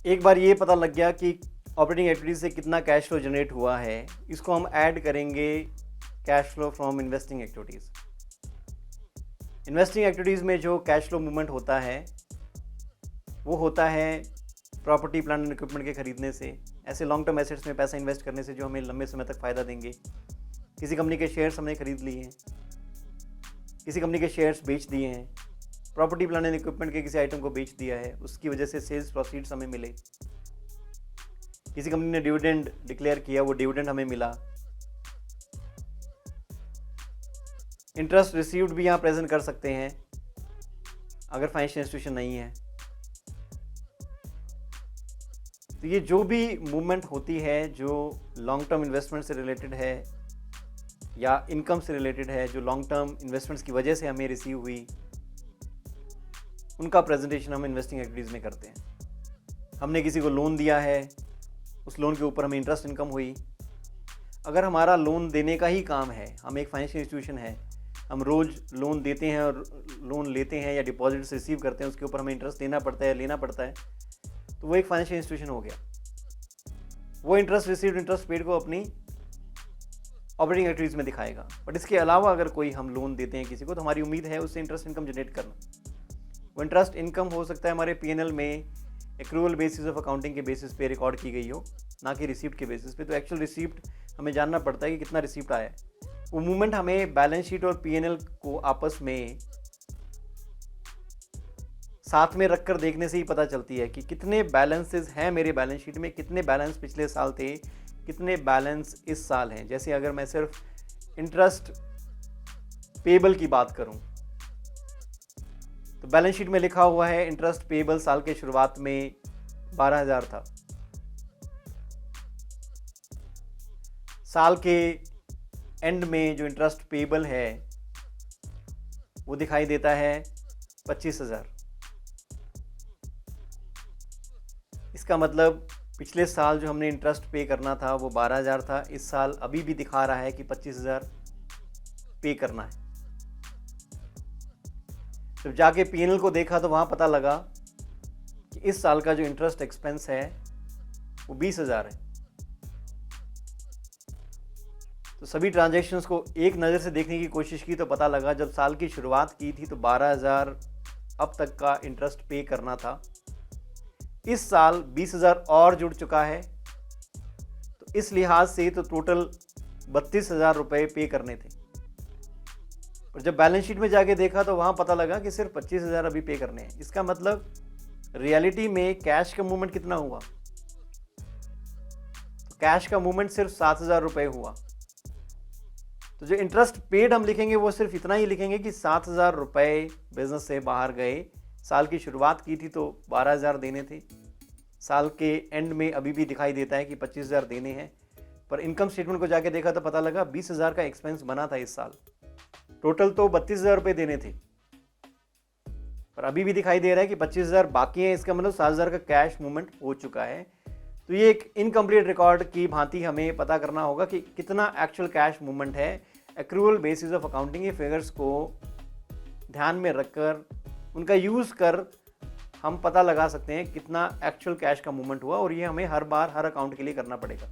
एक बार ये पता लग गया कि ऑपरेटिंग एक्टिविटीज से कितना कैश फ्लो जनरेट हुआ है, इसको हम ऐड करेंगे cash flow from investing activities. Investing activities में जो कैश फ्लो मूवमेंट होता है वो होता है प्रॉपर्टी प्लांट एंड इक्विपमेंट के खरीदने से, ऐसे लॉन्ग टर्म एसेट्स में पैसा इन्वेस्ट करने से जो हमें लंबे समय तक फ़ायदा देंगे। किसी कंपनी के शेयर्स हमने खरीद लिए हैं, किसी कंपनी के शेयर्स बेच दिए हैं, प्रॉपर्टी प्लांट एंड इक्विपमेंट के किसी आइटम को बेच दिया है, उसकी वजह से सेल्स प्रोसीड्स हमें मिले। किसी कंपनी ने डिविडेंड डिक्लेयर किया, वो डिविडेंड हमें मिला। इंटरेस्ट रिसीव्ड भी यहाँ प्रेजेंट कर सकते हैं अगर फाइनेंशियल इंस्टीट्यूशन नहीं है। तो ये जो भी मूवमेंट होती है जो लॉन्ग टर्म इन्वेस्टमेंट से रिलेटेड है या इनकम से रिलेटेड है, जो लॉन्ग टर्म इन्वेस्टमेंट्स की वजह से हमें रिसीव हुई, उनका प्रेजेंटेशन हम इन्वेस्टिंग एक्टिविटीज़ में करते हैं। हमने किसी को लोन दिया है, उस लोन के ऊपर हमें इंटरेस्ट इनकम हुई। अगर हमारा लोन देने का ही काम है, हम एक फाइनेंशियल इंस्टीट्यूशन है, हम रोज़ लोन देते हैं और लोन लेते हैं या डिपॉजिट्स रिसीव करते हैं, उसके ऊपर हमें इंटरेस्ट देना पड़ता है, लेना पड़ता है, तो वो एक फाइनेंशियल इंस्टीट्यूशन हो गया। वो इंटरेस्ट रिसीव्ड, इंटरेस्ट पेड को अपनी ऑपरेटिंग एक्टिविटीज़ में दिखाएगा। बट इसके अलावा अगर कोई हम लोन देते हैं किसी को, तो हमारी उम्मीद है उससे इंटरेस्ट इनकम जनरेट करना। वो इंटरेस्ट इनकम हो सकता है हमारे पीएनएल में एक्रूवल बेसिस ऑफ अकाउंटिंग के बेसिस पे रिकॉर्ड की गई हो, ना कि रिसीप्ट के बेसिस पे। तो एक्चुअल रिसीप्ट हमें जानना पड़ता है कि कितना रिसीप्ट आया है। वो मूवमेंट हमें बैलेंस शीट और पीएनएल को आपस में साथ में रखकर देखने से ही पता चलती है कि कितने बैलेंसेस हैं मेरे बैलेंस शीट में, कितने बैलेंस पिछले साल थे, कितने बैलेंस इस साल हैं। जैसे अगर मैं सिर्फ इंटरेस्ट पेबल की बात करूं, तो बैलेंस शीट में लिखा हुआ है इंटरेस्ट पेबल साल के शुरुआत में 12,000 था, साल के एंड में जो इंटरेस्ट पेबल है वो दिखाई देता है 25,000। इसका मतलब पिछले साल जो हमने इंटरेस्ट पे करना था वो 12,000 था, इस साल अभी भी दिखा रहा है कि 25,000 पे करना है। जब जाके पीएनएल को देखा तो वहाँ पता लगा कि इस साल का जो इंटरेस्ट एक्सपेंस है वो 20,000 है। तो सभी ट्रांजैक्शंस को एक नज़र से देखने की कोशिश की तो पता लगा जब साल की शुरुआत की थी तो 12,000 अब तक का इंटरेस्ट पे करना था, इस साल 20,000 और जुड़ चुका है। तो इस लिहाज से तो टोटल 32,000 रुपये पे करने थे। और जब बैलेंस शीट में जाके देखा तो वहाँ पता लगा कि सिर्फ 25,000 अभी पे करने हैं। इसका मतलब रियलिटी में कैश का मूवमेंट कितना हुआ? तो कैश का मूवमेंट सिर्फ 7,000 रुपये हुआ। तो जो इंटरेस्ट पेड हम लिखेंगे वो सिर्फ इतना ही लिखेंगे कि 7,000 रुपये बिजनेस से बाहर गए। साल की शुरुआत की थी तो 12,000 देने थे, साल के एंड में अभी भी दिखाई देता है कि 25,000 देने हैं। पर इनकम स्टेटमेंट को जाके देखा तो पता लगा 20,000 का एक्सपेंस बना था इस साल, टोटल तो 32,000 रुपये देने थे, पर अभी भी दिखाई दे रहा है कि 25,000 बाकी हैं। इसका मतलब 7,000 का कैश मूवमेंट हो चुका है। तो ये एक इनकम्प्लीट रिकॉर्ड की भांति हमें पता करना होगा कि कितना एक्चुअल कैश मूवमेंट है। एक्रूवल बेसिस ऑफ अकाउंटिंग के फिगर्स को ध्यान में रखकर उनका यूज़ कर हम पता लगा सकते हैं कितना एक्चुअल कैश का मूवमेंट हुआ, और ये हमें हर बार हर अकाउंट के लिए करना पड़ेगा।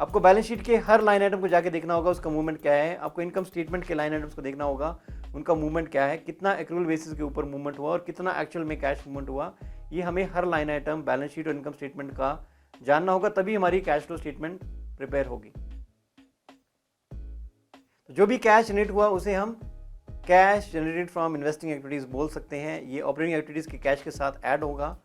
आपको बैलेंस शीट के हर लाइन आइटम को जाके देखना होगा उसका मूवमेंट क्या है। आपको इनकम स्टेटमेंट के लाइन आइटम्स को देखना होगा उनका मूवमेंट क्या है, कितना एक्रूवल बेसिस के ऊपर मूवमेंट हुआ और कितना एक्चुअल में कैश मूवमेंट हुआ। ये हमें हर लाइन आइटम बैलेंस शीट और इनकम स्टेटमेंट का जानना होगा, तभी हमारी कैश फ्लो स्टेटमेंट प्रिपेयर होगी। तो जो भी कैश जनरेट हुआ उसे हम cash generated from investing activities बोल सकते हैं। ये ऑपरेटिंग एक्टिविटीज़ के कैश के साथ ऐड होगा।